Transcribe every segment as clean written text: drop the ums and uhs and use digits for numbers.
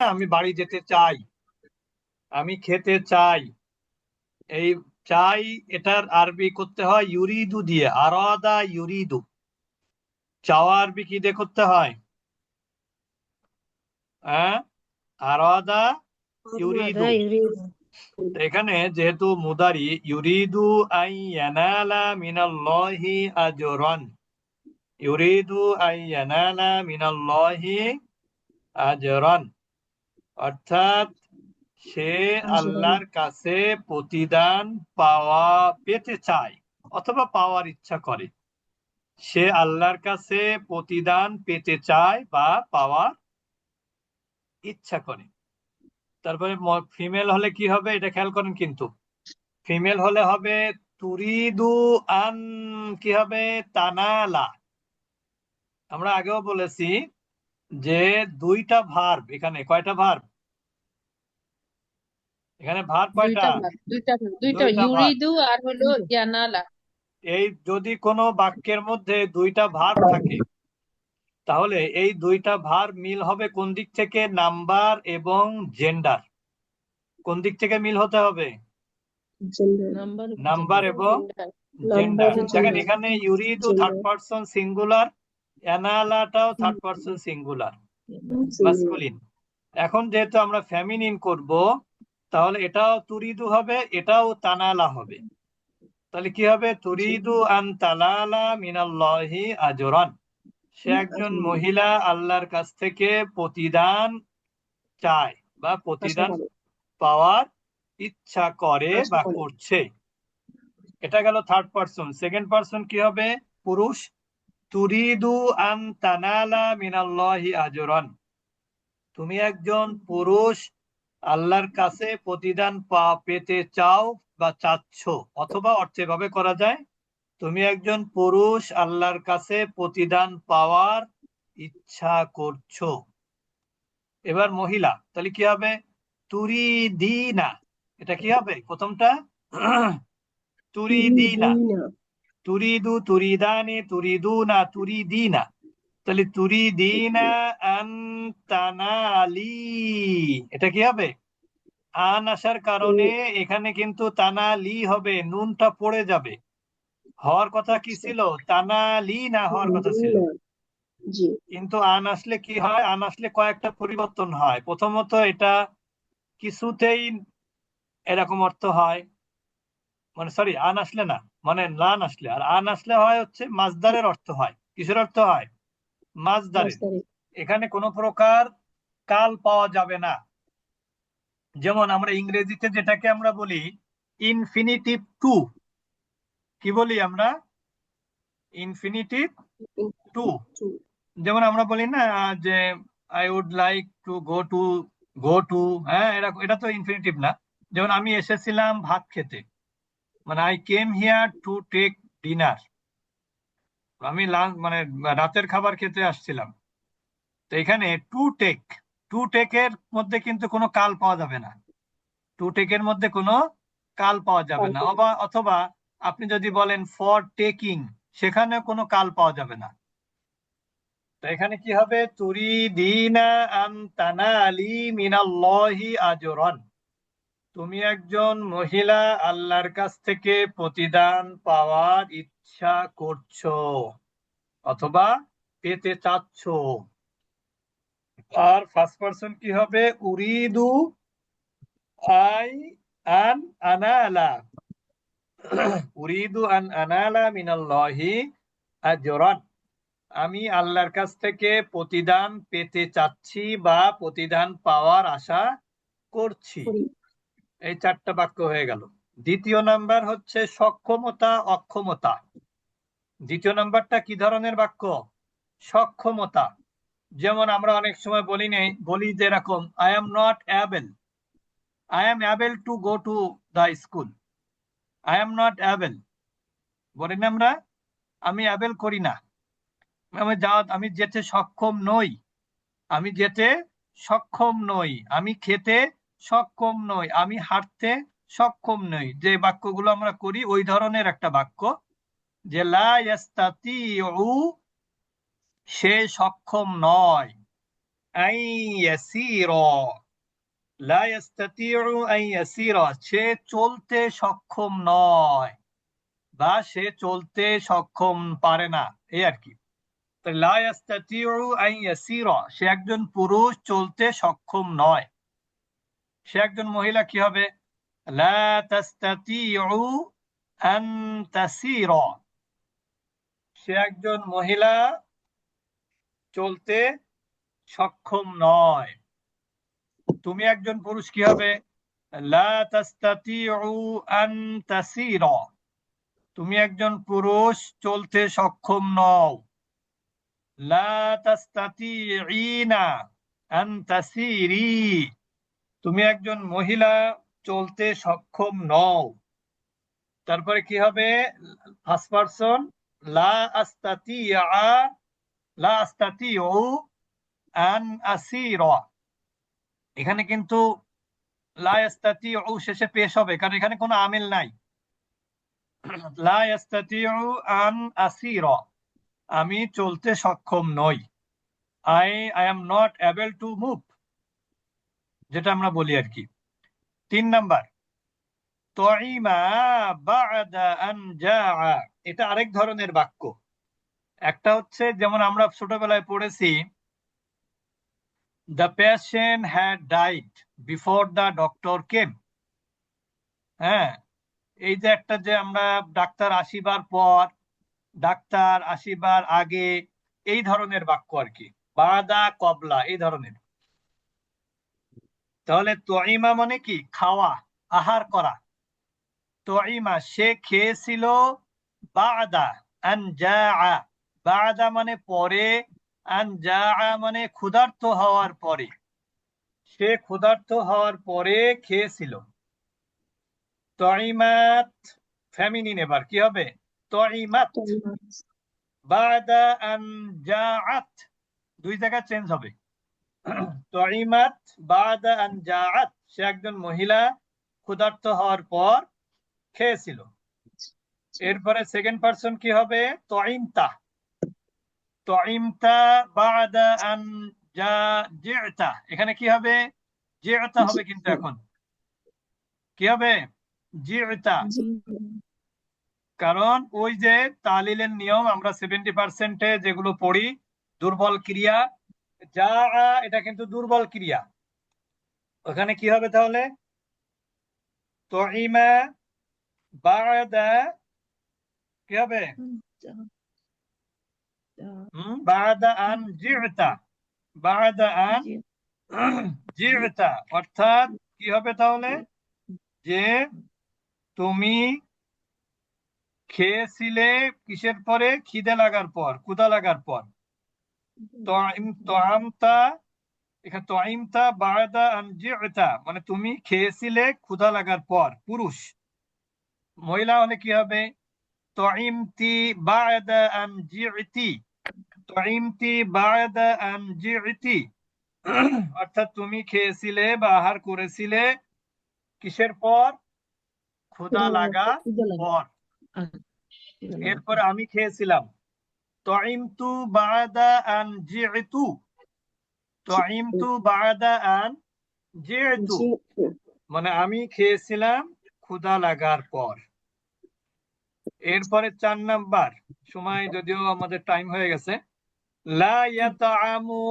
আমি বাড়ি যেতে চাই, আমি খেতে চাই। এই চাই, এটার আরবি করতে হয় ইউরিদু দিয়ে, আরাদা ইউরিদু। চাওয়া আরবি কি দিয়ে করতে হয়? হ্যাঁ, আরাদা هذا ইউরিদু। يريد. তো এখানে যেহেতু মুদারি, ইউরিদু আই ইয়ানালা মিনাল্লাহি আজরান, ইউরিদু আই ইয়ানালা মিনাল্লাহি আজরান, অর্থাৎ সে أجرا. আল্লাহর কাছে প্রতিদান পেতে চায় অথবা পাওয়ার ইচ্ছা করে। সে আল্লাহর কাছে প্রতিদান পেতে চায় বা পাওয়ার ইচ্ছা করে। তারপরে ফিমেল হলে কি হবে এটা খেয়াল করেন কিন্তু। ফিমেল হলে হবে তুরিদু আন, কি হবে? তানালা। আমরা আগেও বলেছি যে দুইটা ভার্ব, এখানে কয়টা ভার্ব? এখানে ভার্ব কয়টা? দুইটা দুইটা ভার্ব। ইউরিদু আর হলো ইয়ানালা। এই যদি কোনো বাক্যের মধ্যে দুইটা ভার্ব থাকে, তাহলে এই দুইটা ভার্ব মিল হবে কোন দিক থেকে? নাম্বার এবং জেন্ডার। কোন দিক থেকে মিল হতে হবে? নাম্বার নাম্বার এবং জেন্ডার। জেন্ডার। দেখেন জেন্ডার। এখানে ইউরিদু থার্ড পারসন সিঙ্গুলার, এনালাটাও থার্ড পারসন সিঙ্গুলার, মাস্কুলিন। এখন যেহেতু আমরা ফেমিনিন করব, তাহলে এটাও তুরিদু হবে, এটাও তানালা হবে। তাহলে কি হবে? তুরিদু আন তালালা মিনাল্লাহি আজরান। সে একজন মহিলা আল্লাহর কাছ থেকে প্রতিদান চায় বা প্রতিদান পাওয়ার ইচ্ছা করে বা করছে। এটা গেল থার্ড পারসন। সেকেন্ড পারসন কি হবে? পুরুষ। তুরিদু আন তানালা মিনাল্লাহি আজরান। তুমি একজন পুরুষ আল্লাহর কাছে প্রতিদান পেতে চাও বা চাচ্ছ, অথবা অর্থে ভাবে করা যায়, তুমি একজন পুরুষ আল্লাহর কাছে প্রতিদান পাওয়ার ইচ্ছা করছো। এবার মহিলা, তাহলে কি হবে? তুরিদিনা। এটা কি হবে প্রথমটা? তুরিদিনা। তুরিদু, তুরিদানি, তুরিদুনা, তুরিদিনা। তাহলে তুরিদিনা আন তানালি, এটা কি হবে? আন আসার কারণে এখানে কিন্তু তানালি হবে, নুনটা পড়ে যাবে। হওয়ার কথা কি ছিল? তানালি না হওয়ার কথা ছিল। কিন্তু আন আসলে কি হয়? আন আসলে কয়েকটা পরিবর্তন হয়। প্রথমত, এটা কিছুতেই এরকম অর্থ হয়, মানে সরি, আন আসলে না, মানে লান আসলে। আর আন আসলে হয় হচ্ছে মাজদারের অর্থ হয়। কিসের অর্থ হয়? মাজদারের। এখানে কোনো প্রকার কাল পাওয়া যাবে না। যেমন আমরা ইংরেজিতে যেটাকে আমরা বলি ইনফিনিটিভ টু, কি বলি আমরা? Infinitive to. যেমন আমরা বলি না যে I would like to go to, go to. হ্যাঁ, এটা তো ইনফিনিটিভ না। যেমন আমি এসেছিলাম ভাত খেতে, মানে I came here to take dinner. আমি মানে রাতের খাবার খেতে আসছিলাম। তো এখানে টু টেক, টু টেকের মধ্যে কিন্তু কোনো কাল পাওয়া যাবে না। টু টেকের মধ্যে কোনো কাল পাওয়া যাবে না। অথবা আপনি যদি বলেন ফর টেকিং, সেখানে কোনো কাল পাওয়া যাবে না। তো এখানে কি হবে? তুরিদিনা আন তানালি মিনাল্লাহি আজরান। তুমি একজন মহিলা আল্লাহর কাছ থেকে প্রতিদান পাওয়ার ইচ্ছা করছো অথবা পেতে চাচ্ছ। আর ফার্স্ট পারসন কি হবে? উরিদু আই আন আনালা, উরিদু আন আনালা মিনাল্লাহি আজরান। আমি আল্লাহর কাছ থেকে প্রতিদান পেতে চাচ্ছি বা প্রতিদান পাওয়ার আশা করছি। এই চারটা বাক্য হয়ে গেল। দ্বিতীয় নাম্বার হচ্ছে সক্ষমতা অক্ষমতা। দ্বিতীয় নাম্বারটা কি ধরনের বাক্য? সক্ষমতা। যেমন আমরা অনেক সময় বলি যে এরকম, I am not Abel, I am able to go to the school. I am not Abel বলি না আমরা, আমি অ্যাবেল করি না, আমি যেতে সক্ষম নই, আমি যেতে সক্ষম নই, আমি খেতে সক্ষম নই, আমি হাঁটতে সক্ষম নই। যে বাক্যগুলো আমরা করি ওই ধরনের একটা বাক্য, যে লা ইয়াস্তাতিউ, সে সক্ষম নয়। আই ইয়াসিরা, লা ইয়াস্তাতিউ আন ইয়াসিরা, সে চলতে সক্ষম নয় বা সে চলতে সক্ষম পারে না, এই আর কি। তো লা ইয়াস্তাতিউ আন ইয়াসিরা, সে একজন পুরুষ, চলতে সক্ষম নয়। সে একজন মহিলা, কি হবে? লা তাস্তাতিউ আন তাসিরা, সে একজন মহিলা, চলতে সক্ষম নয়। তুমি একজন পুরুষ, কি হবে? লা তাস্তাতিউ আন তাসিরা, তুমি একজন পুরুষ, চলতে সক্ষম নও। লা তাস্তাতিঈনা আন তাসিরি, তুমি একজন মহিলা, চলতে সক্ষম নও। তারপরে কি হবে? ফার্স্ট পারসন, লা আস্তাতিআ, লা আস্তাতিউ আন আসিরা। এখানে কিন্তু লা ইয়াস্তাতিউ শেষে পেশ হবে, কারণ এখানে কোনো আমিল নাই। লা ইয়াস্তাতিউ আন আসিরা, আমি চলতে সক্ষম নই। I am not able to move, যেটা আমরা বলি আর কি। 3 নাম্বার, তঈমা বা'দা আন জাআ, এটা আরেক ধরনের বাক্য। একটা হচ্ছে, যেমন আমরা ছোটবেলায় পড়েছি, the patient had died before the doctor came. হ্যাঁ, এই যে একটা, যে আমরা ডাক্তার আসিবার পর, ডাক্তার আসিবার আগে, এই ধরনের বাক্য আর কি, বাদা কবলা, এই ধরনের। তাহলে তঈমা মানে কি? খাওয়া, আহার করা। তঈমা, সে খেয়েছিল। বাদা আন জাআ, বাদা মানে পরে, আন জাআ মানে ক্ষুধার্ত হওয়ার পরে, সে ক্ষুধার্ত হওয়ার পরে খেয়েছিল। তঈমাত ফেমিনিন, এবার কি হবে? তঈমাত। বাদা আন জাআত, দুই জায়গায় চেঞ্জ হবে। তঈমাত বাদা আন জাআত, সে একজন মহিলা, ক্ষুধার্ত হওয়ার পর খেয়েছিল। এরপরে সেকেন্ড পারসন কি হবে? তঈমতা, তঈমতা বাদা আন জি'তা, এখানে কি হবে? জি'তা হবে, কিন্তু এখন কি হবে? জি'তা। কারণ ওই যে তালিলের নিয়ম, আমরা 70%-এ যেগুলো পড়ি, দুর্বল ক্রিয়া, যা, এটা কিন্তু দুর্বল ক্রিয়া। ওখানে কি হবে তাহলে? তঈমা বাদা, কি হবে? বাদা আন জি'তা, বাদা আন জি'তা, অর্থাৎ কি হবে তাহলে? যে তুমি খেয়েছিলে কিসের পরে? খিদে লাগার পর, ক্ষুধা লাগার পর। তোয়ামতা, এখানে তোয়াইমতা বাদা আন জি'তা, মানে তুমি খেয়েছিলে ক্ষুধা লাগার পর, পুরুষ। মহিলা হলে কি হবে? তোয়াইমতি বাদা আন জি'তি, তোয়াইমতি বাদা আন জি'তি, অর্থাৎ তুমি খেয়েছিলে বা আহার করেছিলে কিসের পর? ক্ষুধা লাগা পর। এরপর আমি খেয়েছিলাম, তঈমতু বাদা আন জি'তু, তঈমতু বাদা আন জি'তু, মানে আমি খেয়েছিলাম ক্ষুধা লাগার পর। এরপরে 4 নাম্বার, সময় যদিও আমাদের টাইম হয়ে গেছে, লা ইয়াতআমু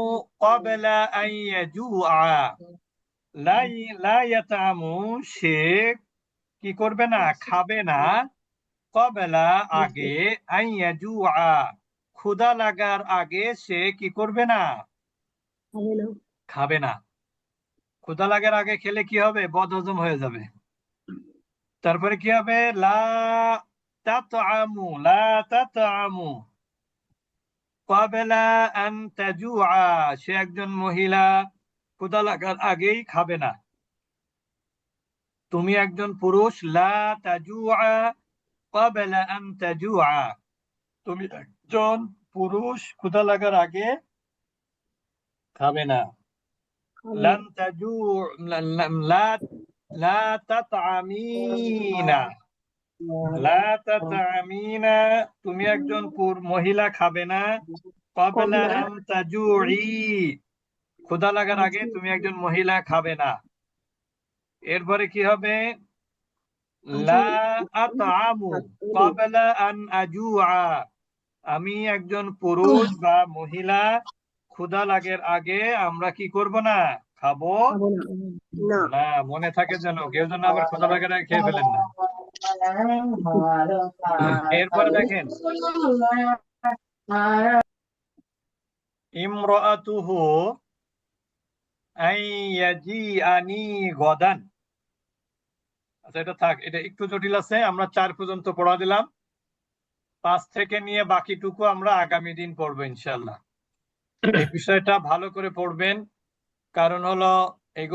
ক্বাবলা আন ইয়াজুআ, লা লা ইয়াতআমু, সে কি করবে না? খাবে না। ক্বাবলা আগে, আন ইয়াজুআ, ক্ষুধা লাগার আগে সে কি করবে না? খাবে না। ক্ষুধা লাগার আগে খেলে কি হবে? বদহজম হয়ে যাবে। তারপরে কি হবে? লা তাতআমু, লা তাতআমু ক্বাবলা আন তাজুআ, সে একজন মহিলা, ক্ষুধা লাগার আগেই খাবে না। তুমি একজন পুরুষ, লা তাজুআ ক্বাবলা আন তাজুআ, তুমি একজন পুরুষ, ক্ষুধা লাগার আগে খাবে না। লান তাজু, লা লা তাতআমিনা, লা তাতআমিনা, তুমি একজন মহিলা খাবে না। ক্বাবলা আন তাজুই, ক্ষুধা লাগার আগে তুমি একজন মহিলা খাবে না। এরপরে কি হবে? লা আতআমু ক্বাবলা আন আজুআ। আমি একজন পুরুষ বা মহিলা ক্ষুধা লাগের আগে আমরা কি করব না? খাবো না। মনে থাকে যেন, কেউ যেন আবার ক্ষুধা লাগার আগে খেয়ে ফেলেন না। এরপরে দেখেন, ইমরাতুহু আইয়াজিআনি গদান। আচ্ছা, এটা থাক, এটা একটু জটিল আছে, আমরা 4 পর্যন্ত পড়া দিলাম। 5 থেকে নিয়ে বাকিটুকু আমরা আগামী দিন পড়বো ইনশাআল্লাহ। এই বিষয়টা ভালো করে পড়বেন, কারণ হলো